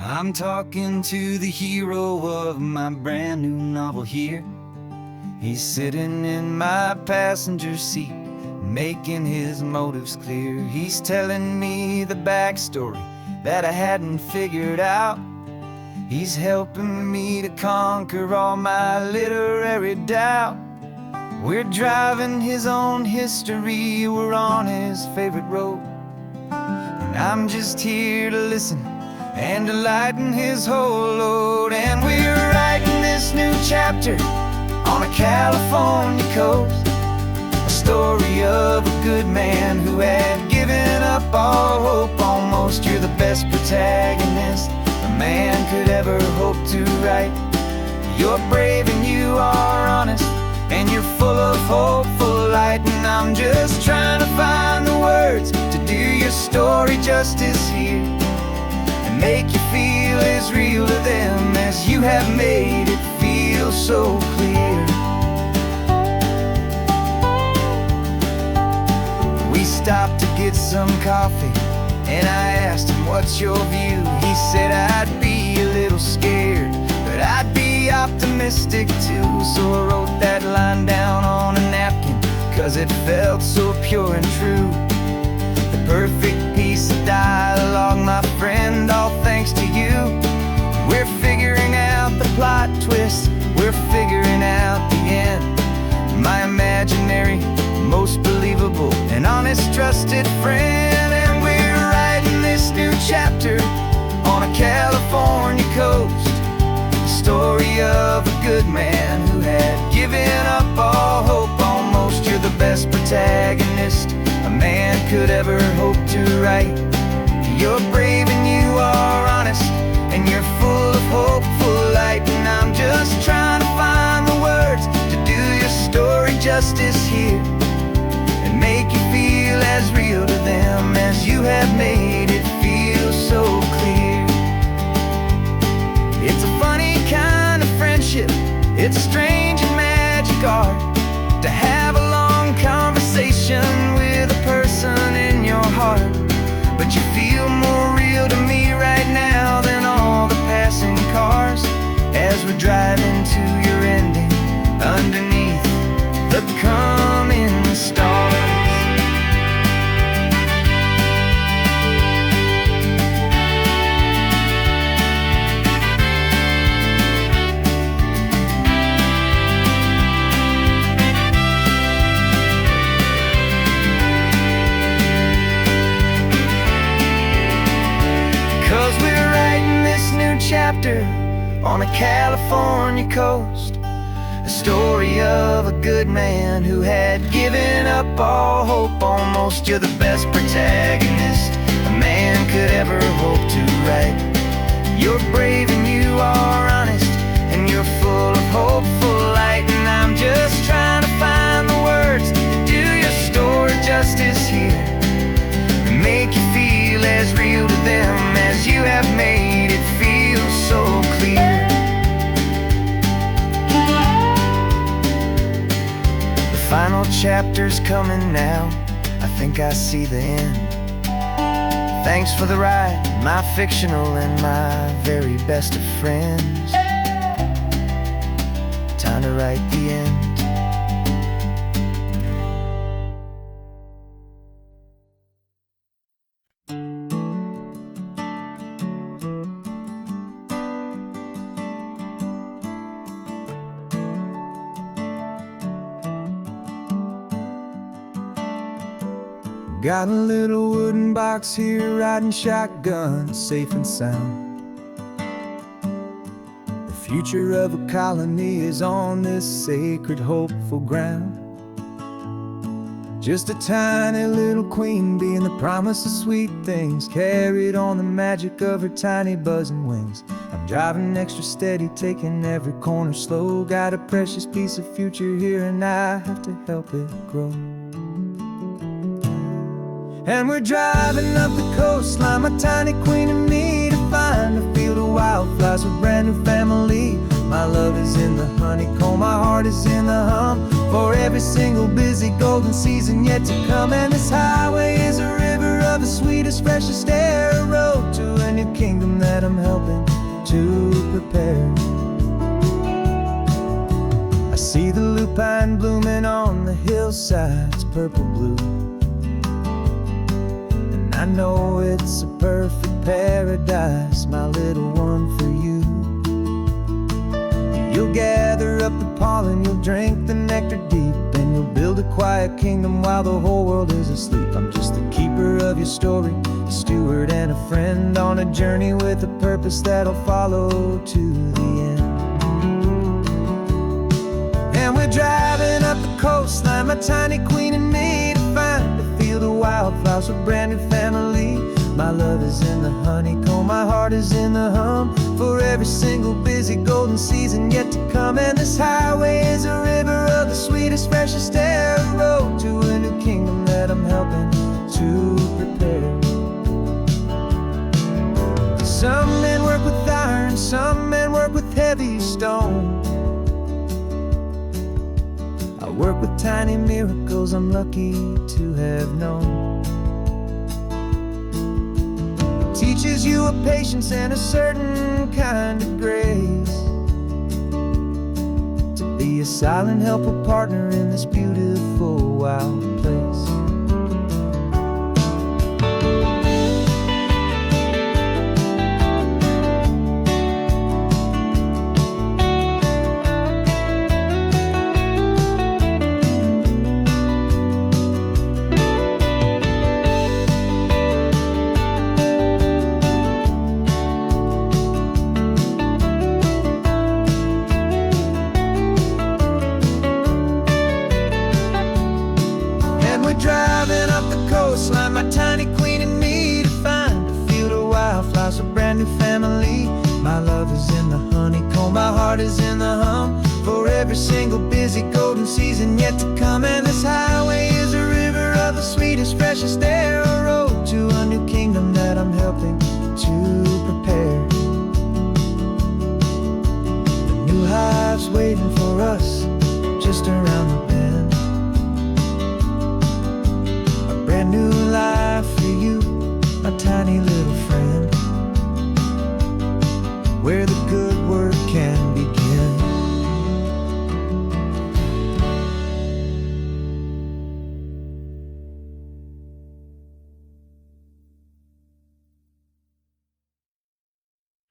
I'm talking to the hero of my brand new novel here. He's sitting in my passenger seat, making his motives clear. He's telling me the backstory that I hadn't figured out. He's helping me to conquer all my literary doubt. We're driving his own history, we're on his favorite road, and I'm just here to listen and to lighten his whole load. And we're writing this new chapter on a California coast, a story of a good man who had given up all hope almost. You're the best protagonist a man could ever hope to write. You're brave and you are honest, and you're full of hopeful light. And I'm just trying to find the words to do your story justice here, make you feel as real to them as you have made it feel so clear. We stopped to get some coffee And I asked him, what's your view? He said, I'd be a little scared, but I'd be optimistic too. So I wrote that line down on a napkin, 'cause it felt so pure and true. The perfect piece of dialogue, my friend, all thanks to you. We're figuring out the plot twist, we're figuring out the end. My imaginary, most believable and honest trusted friend. And we're writing this new chapter on a California coast, the story of a good man who had given up all hope almost. You're the best protagonist a man could ever hope to write. You're brave and you are honest, and you're full of hopeful light. And I'm just trying to find the words to do your story justice here, and make you feel as real to them as you have made it feel so clear. It's a funny kind of friendship, it's strange and magic art to have a long conversation with a person in your heart. But you feel more real to me right now than all the passing cars, as we're driving to your ending underneath the coming stars. 'Cause we're writing this new chapter on a California coast, a story of a good man who had given up all hope almost. You're the best protagonist a man could ever hope to write. You're brave and you are honest, and you're full of hopeful light. And I'm just trying to find the words to do your story justice here, and make you feel as real to them as you have made it feel so clear. The final chapter's coming now, I think I see the end. Thanks for the ride, my fictional and my very best of friends. Time to write the end. Got a little wooden box here, riding shotgun, safe and sound. The future of a colony is on this sacred, hopeful ground. Just a tiny little queen bee and the promise of sweet things, carried on the magic of her tiny buzzing wings. I'm driving extra steady, taking every corner slow. Got a precious piece of future here and I have to help it grow. And we're driving up the coastline, my tiny queen and me, to find a field of wildflowers with brand new family. My love is in the honeycomb, my heart is in the hum, for every single busy golden season yet to come. And this highway is a river of the sweetest, freshest air, a road to a new kingdom that I'm helping to prepare. I see the lupine blooming on the hillsides, purple blue. I know it's a perfect paradise, my little one, for you. You'll gather up the pollen, you'll drink the nectar deep, and you'll build a quiet kingdom while the whole world is asleep. I'm just the keeper of your story, a steward and a friend on a journey with a purpose that'll follow to the end. And we're driving up the coastline, my tiny queen and me, to find a field of wildflowers with brand new family. My love is in the honeycomb, my heart is in the hum, for every single busy golden season yet to come. And this highway is a river of the sweetest, freshest air, a road to a new kingdom that I'm helping to prepare. Some men work with iron, some men work with heavy stone. I work with tiny miracles I'm lucky to have known. teaches you a patience and a certain kind of grace, to be a silent, helpful partner in this beautiful, wild place. Driving up the coastline, my tiny queen and me, to find a field of wildflowers, a brand new family. My love is in the honeycomb, my heart is in the hum, for every single busy golden season yet to come. And this highway is a river of the sweetest, freshest air, a road to a new kingdom that I'm helping to prepare. The new hive's waiting for us just around the bend. Brand new life for you, my tiny little friend, where the good